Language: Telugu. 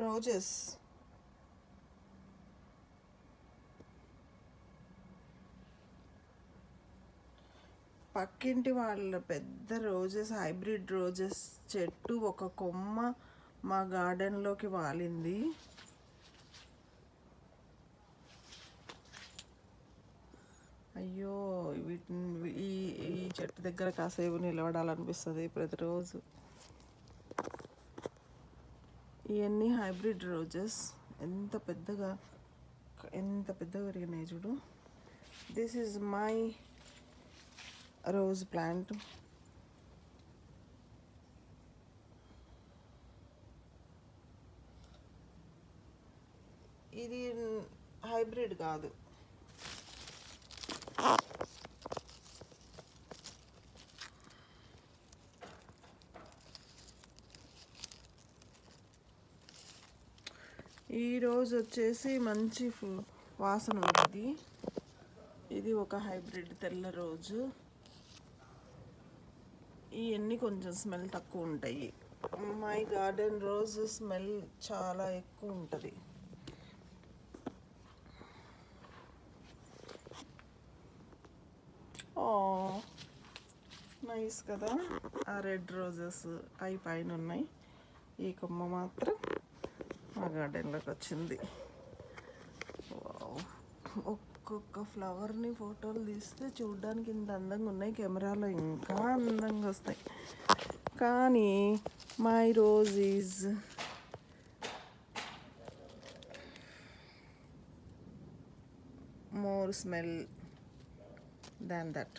రోజెస్. పక్కింటి వాళ్ళ పెద్ద రోజెస్, హైబ్రిడ్ రోజెస్ చెట్టు ఒక కొమ్మ మా గార్డెన్లోకి వాలింది. అయ్యో, వీటిని ఈ ఈ చెట్టు దగ్గర కాసేపు నిలబడాలనిపిస్తుంది ప్రతిరోజు. ఇవన్నీ హైబ్రిడ్ రోజెస్. ఎంత పెద్దగా పెరిగినాయి చూడు. This is my rose plant. ఇది హైబ్రిడ్ కాదు. ఈ రోజు వచ్చేసి మంచి వాసన ఉంటుంది. ఇది ఒక హైబ్రిడ్ తెల్ల రోజు. ఇవన్నీ కొంచెం స్మెల్ తక్కువ ఉంటాయి. మై గార్డెన్ రోజ్ స్మెల్ చాలా ఎక్కువ ఉంటుంది. నైస్ కదా. ఆ రెడ్ రోజెస్ అవి పైన ఉన్నాయి. ఈ కొమ్మ మాత్రం మా గార్డెన్లోకి వచ్చింది. ఒక్కొక్క ఫ్లవర్ని ఫోటోలు తీస్తే చూడడానికి ఇంత అందంగా ఉన్నాయి, కెమెరాలో ఇంకా అందంగా వస్తాయి. కానీ my rose is more smell than that.